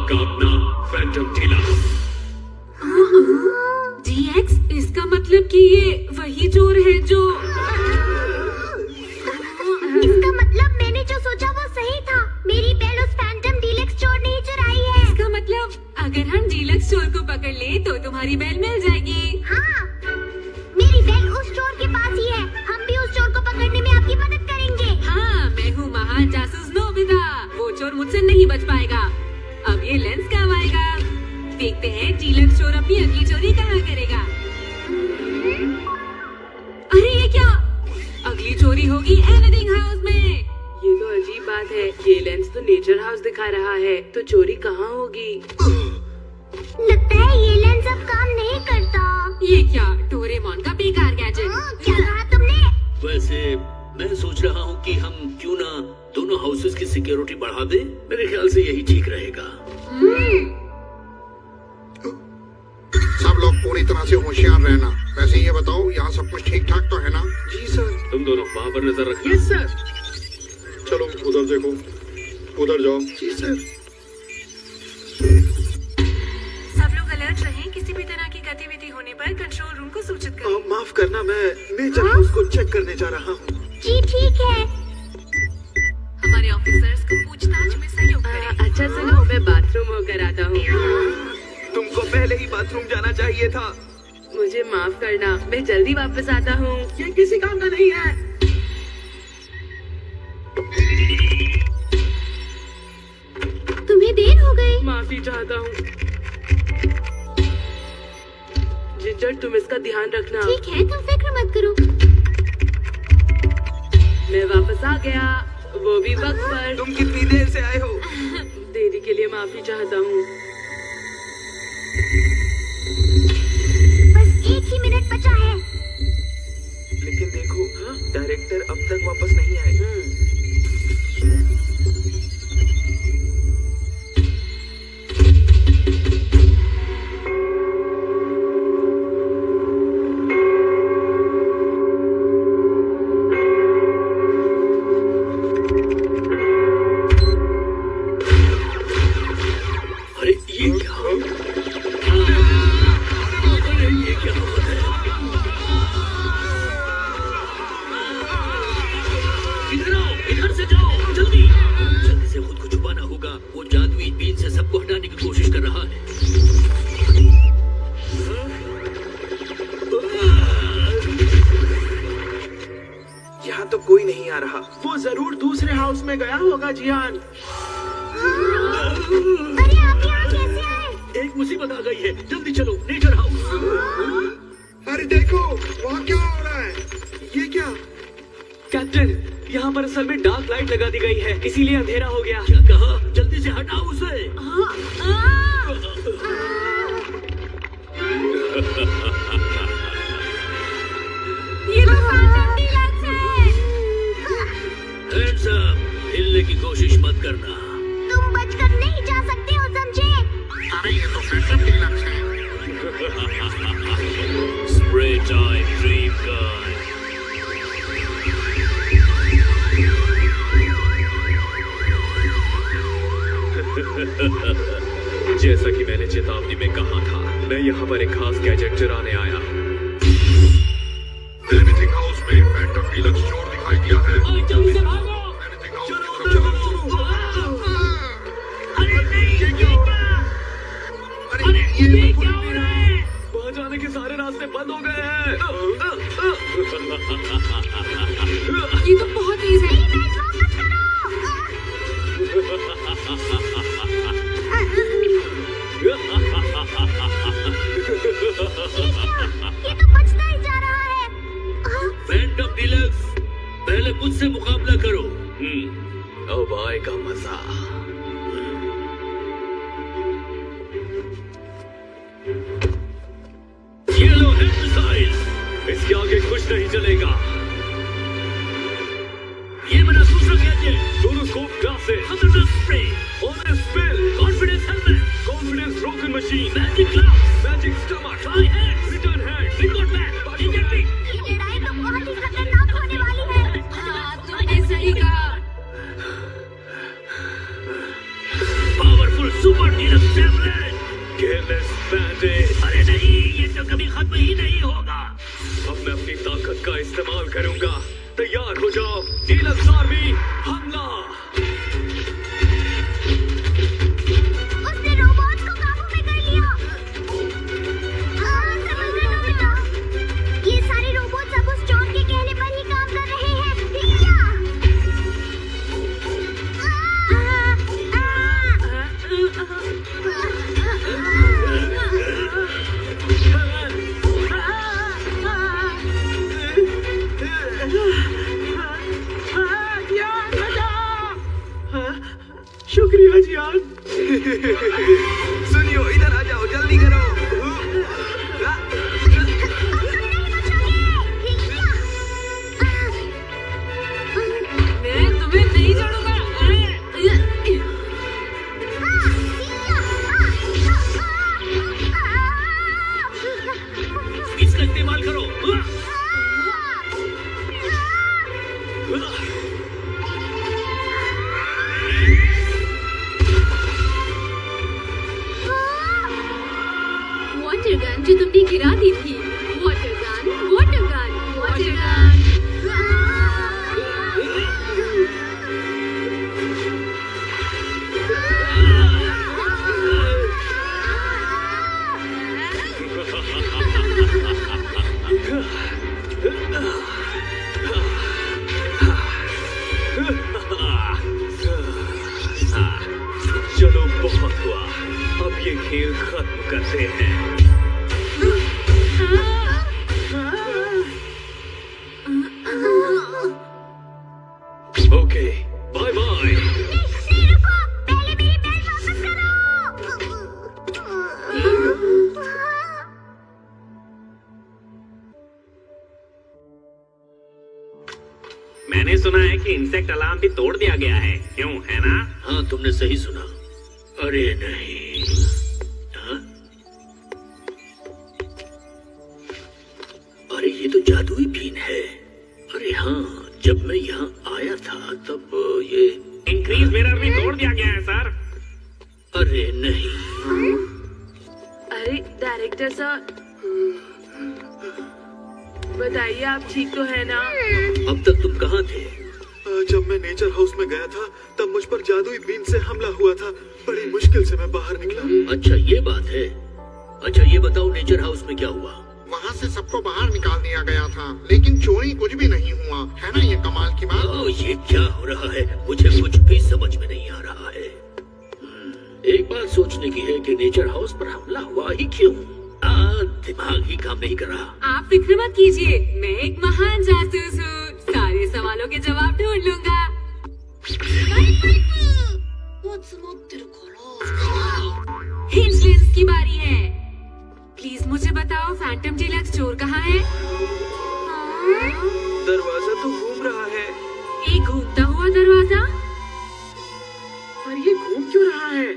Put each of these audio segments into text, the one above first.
आपका अपना Phantom deluxe. DX, इसका मतलब कि ये वही चोर है जो इसका मतलब मैंने जो सोचा वो सही था। मेरी बेल उस फैंटम डीलक्स चोर ने ही चुराई है। इसका मतलब अगर हम डीलक्स चोर को पकड़ ले तो तुम्हारी बेल मिल जाएगी। हाँ, मेरी बेल उस चोर के पास ही है। हम भी उस चोर को पकड़ने में आपकी मदद करेंगे। हाँ, मैं हूँ महान जासूस नोबिता। वो चोर मुझसे नहीं बच पाएगा। अब ये लेंस काम आएगा। देखते हैं डीलक्स चोर अपनी अगली चोरी कहाँ करेगा। अरे ये क्या? अगली चोरी होगी एनीथिंग हाउस में। ये तो अजीब बात है। ये लेंस तो नेचर हाउस दिखा रहा है, तो चोरी कहाँ होगी? लगता है ये लेंस अब काम नहीं करता। ये क्या? डोरेमोन का बेकार गैजेट। क्या कहा तुमने? वैसे मैं सोच रहा हूँ कि हम क्यों ना दोनों हाउसेस की सिक्योरिटी बढ़ा दें। मेरे ख्याल से यही ठीक रहेगा। सब लोग पूरी तरह से होशियार रहना। वैसे ये बताओ, यहाँ सब कुछ ठीक ठाक तो है ना? जी सर। तुम दोनों वहाँ पर नजर रखिए। Yes sir. चलो उधर देखो, उधर जाओ। जी सर। सब लोग अलर्ट रहें। किसी भी तरह की गतिविधि होने पर कंट्रोल रूम को सूचित करें। माफ करना, मैं नेचर हाउस को चेक करने जा रहा हूँ। जी ठीक है। हमारे ऑफिसर्स को पूछताछ में सहयोग करें। अच्छा सुनो, मैं बाथरूम होकर आता हूँ। तुमको पहले ही बाथरूम जाना चाहिए था। मुझे माफ करना, मैं जल्दी वापस आता हूँ। ये किसी काम का नहीं है। तुम्हें देर हो गई। माफी चाहता हूँ। जिंजर, तुम इसका ध्यान रखना। ठीक है, तुम फिक्र मत करो। मैं वापस आ गया, वो भी वक्त पर। तुम कितनी देर से आए हो? देरी के लिए माफी चाहता हूँ। बस 1 ही मिनट बचा है। लेकिन देखो, डायरेक्टर अब तक वापस नहीं आए। अरे ये क्या? अरे ये क्या हो रहा है? इधर आओ, इधर से जाओ, जल्दी जल्दी से खुद को छुपाना होगा। वो जादुई बीन से सबको हटाने की कोशिश कर रहा है। यहाँ तो कोई नहीं आ रहा। वो जरूर दूसरे हाउस में गया होगा। जियान, अरे आप यहाँ कैसे आए? एक मुसीबत आ गई है, जल्दी चलो नेचर हाउस। अरे देखो, वहाँ क्या हो रहा है? ये क्या? कैप्टन, यहाँ पर असल में डार्क लाइट लगा दी गई है, इसीलिए अंधेरा हो गया। क्या कहा? जल्दी से हटाओ उसे। ये तो फैंटम डीलक्स है। हैंड्स अप, हिलने की कोशिश मत करना। तुम बचकर नहीं जा सकते हो, समझे? अरे ये तो फैंटम डीलक्स है। Spray time dream gun. जैसा कि मैंने चेतावनी में कहा था, मैं यहाँ पर एक खास गैजेट चुराने आया हूँ। एनीथिंग हाउस में फैंटम डीलक्स चोर दिखाई दिया है। जल्दी से भागो। एनीथिंग हाउस की तरफ चलो। अरे नहीं, ये क्या हो रहा है? अरे ये क्या हो रहा है? वहाँ जाने के सारे रास्ते बंद हो गए हैं। ये तो बहुत तेज है। ये तो बचता ही जा रहा है। फैंटम डीलक्स, पहले मुझसे मुकाबला करो। अब आएगा मजा। ये लो हेड मिसाइल। इसके आगे कुछ नहीं चलेगा। ये मेरा दूसरा गैजेट। सोनोस्कोप ग्लासेस, खतरनाक spray, honest spell, confidence helmet, confidence broken machine, magic gloves, magic stomach, fly hands, return hand, record back, injecting. ये लड़ाई तो बहुत ही खतरनाक होने वाली है। तुमने सही कहा। Powerful super deluxe tablet. Careless bandage. अरे नहीं, ये तो कभी खत्म ही नहीं होगा। अब मैं अपनी ताकत का इस्तेमाल करूंगा। तैयार हो जाओ डीलक्स आर्मी, हमला। उसने रोबोट्स को काबू में कर लिया। समझ रहे हो बेटा? ये सारे रोबोट्स अब उस चोर के कहने पर ही काम कर रहे हैं। शुक्रिया जियान। सुनियो, इधर आ जाओ, जल्दी करो। मैं तुम्हें नहीं छोड़ूंगा। इसका इस्तेमाल करो। वाटर गन जो तुमने गिरा दी थी। Water gun, water gun, water gun. चलो बहुत हुआ, अब ये खेल खत्म करते हैं। Okay, bye bye. नहीं रुको, पहले मेरी बेल्ट वापस करो। मैंने सुना है कि इंसेक्ट अलार्म भी तोड़ दिया गया है, क्यों, है ना? हाँ, तुमने सही सुना। अरे नहीं। हाँ? अरे ये तो जादुई बीन है। अरे हाँ, जब मैं यहाँ आया था तब ये इंक्रीज मिरर भी तोड़ दिया गया है सर। अरे नहीं। अरे डायरेक्टर सर, बताइए आप ठीक तो है ना? अब तक तुम कहाँ थे? जब मैं नेचर हाउस में गया था तब मुझ पर जादुई बीन से हमला हुआ था। बड़ी मुश्किल से मैं बाहर निकला। अच्छा ये बात है। अच्छा ये बताओ नेचर हाउस में क्या हुआ? वहाँ से सबको बाहर निकाल दिया गया था, लेकिन चोरी कुछ भी नहीं हुआ। है ना ये कमाल की बात? ओ, ये क्या हो रहा है? मुझे कुछ भी समझ में नहीं आ रहा है। एक बात सोचने की है कि नेचर हाउस पर हमला हुआ ही क्यों? दिमाग ही काम नहीं कर रहा। आप फिक्र मत कीजिए, मैं एक महान जासूस हूँ। सारे सवालों के जवाब ढूंढ लूंगा। हिंटलेंस की बारी है। प्लीज मुझे बताओ फैंटम डीलक्स चोर कहाँ है? दरवाजा तो घूम रहा है। एक घूमता हुआ दरवाजा? पर ये घूम क्यों रहा है?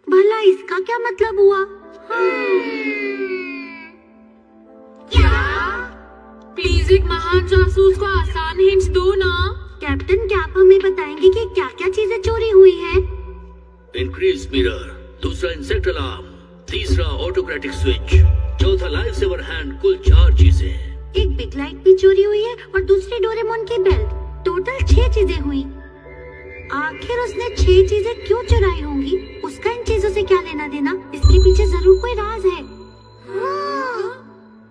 भला इसका क्या मतलब हुआ? क्या? प्लीज एक महान जासूस को आसान हिंट दो ना। कैप्टन, क्या आप हमें बताएंगे कि क्या क्या चीजें चोरी हुई हैं? इंक्रीज मिरर, दूसरा इंसेक्ट अलार्म, तीसरा ऑटोक्रेटिक स्विच, चौथा लाइफ सेवर हैंड। कुल 4 चीजें। एक बिग लाइट भी चोरी हुई है और दूसरी डोरेमोन की बेल्ट। टोटल 6 चीजें हुई। आखिर उसने 6 चीजें क्यों चुराई होंगी? उसका इन चीजों से क्या लेना देना? इसके पीछे जरूर कोई राज है।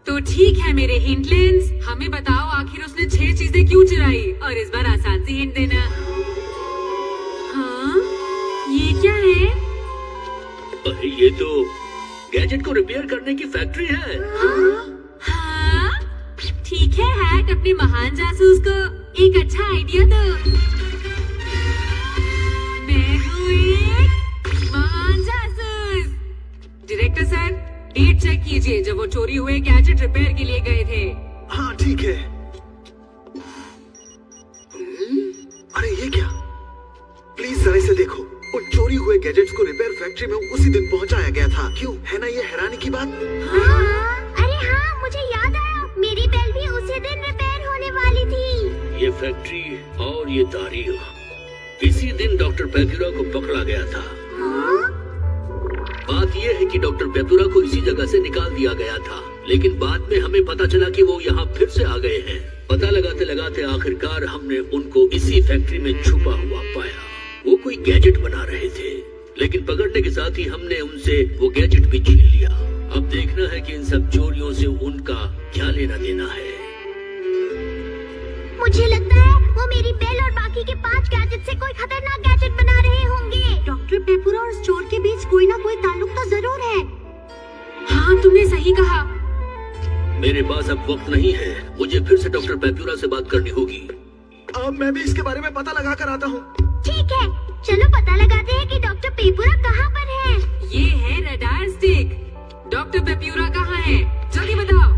तो ठीक है मेरे हिंटलेंस, हमें बताओ आखिर उसने 6 चीजें क्यों चुराई, और इस बार आसान सी हिंट देना। हाँ, ये क्या है? अरे ये तो गैजेट को रिपेयर करने की फैक्ट्री है। हाँ, ठीक है हैट, अपने महान जासूस को एक अच्छा आइडिया दो। मैं हूँ एक महान जासूस। डायरेक्टर सर, डेट चेक कीजिए जब वो चोरी हुए गैजेट रिपेयर के लिए गए थे। हाँ ठीक है। अरे ये क्या? प्लीज जरा इसे देखो। उन चोरी हुए गैजेट्स को रिपेयर फैक्ट्री में उसी दिन पहुंचाया गया था। क्यों, है ना ये हैरानी की बात? अरे हाँ, मुझे याद आया, मेरी बेल्ट भी उसी दिन रिपेयर होने वाली थी। ये फैक्ट्री और ये तारीख, इसी दिन डॉक्टर पैक्यूरा को पकड़ा गया था। बात यह है कि डॉक्टर पेपुरा को इसी जगह से निकाल दिया गया था, लेकिन बाद में हमें पता चला कि वो यहाँ फिर से आ गए हैं। पता लगाते लगाते आखिरकार हमने उनको इसी फैक्ट्री में छुपा हुआ पाया। वो कोई गैजेट बना रहे थे, लेकिन पकड़ने के साथ ही हमने उनसे वो गैजेट भी छीन लिया। अब देखना है कि इन सब चोरियों से उनका क्या लेना देना है। मुझे लगता है वो मेरी बेल और बाकी के 5 गैजेट से कोई खतरनाक गैजेट बना रहे होंगे। डॉक्टर पेपुरा और स्टोर के बीच कोई ना कोई ताल्लुक तो जरूर है। हाँ, तुमने सही कहा। मेरे पास अब वक्त नहीं है, मुझे फिर से डॉक्टर पेपुरा से बात करनी होगी। अब मैं भी इसके बारे में पता लगा कर आता हूँ। ठीक है, चलो पता लगाते हैं कि डॉक्टर पेपुरा कहाँ पर है। ये है रडार स्टिक। डॉक्टर पेप्यूरा कहाँ है? जल्दी बताओ।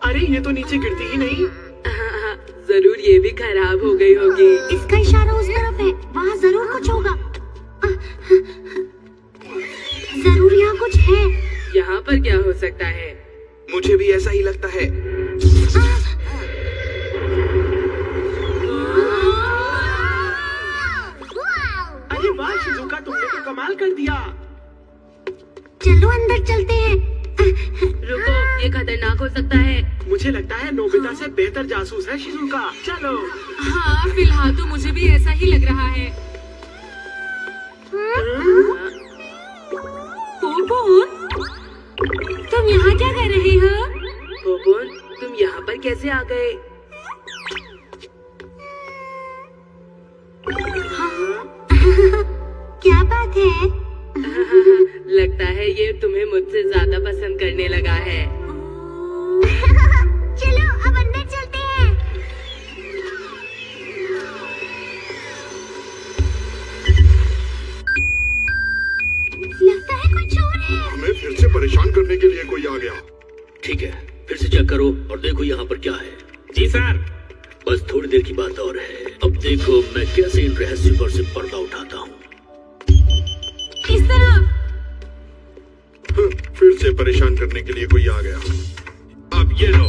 अरे ये तो नीचे गिरती ही नहीं। जरूर ये भी खराब हो गई होगी। इसका इशारा उस तरफ है, वहाँ जरूर कुछ होगा। जरूर यहाँ कुछ है। यहाँ पर क्या हो सकता है? मुझे भी ऐसा ही लगता है। अरे वाह शिजुका, तुमने तो कमाल कर दिया। चलो अंदर चलते हैं। रुको, ये खतरनाक हो सकता है। मुझे लगता है नोबिता से बेहतर जासूस है शिजुका। चलो। हाँ, फिलहाल तो मुझे भी ऐसा ही लग रहा है। पोपोन, तुम यहाँ क्या कर रहे हो? पोपोन, तुम यहाँ पर कैसे आ गए? क्या बात है? लगता है ये तुम्हें मुझसे ज्यादा पसंद करने लगा है। चलो अब अंदर चलते हैं। लगता है कोई चोर है। हमें फिर से परेशान करने के लिए कोई आ गया। ठीक है, फिर से चेक करो और देखो यहाँ पर क्या है। जी सर। बस थोड़ी देर की बात और है। अब देखो मैं कैसे इन रहस्यों पर से पर्दा उठाता हूँ। इस तरफ। फिर से परेशान करने के लिए कोई आ गया। अब ये लो।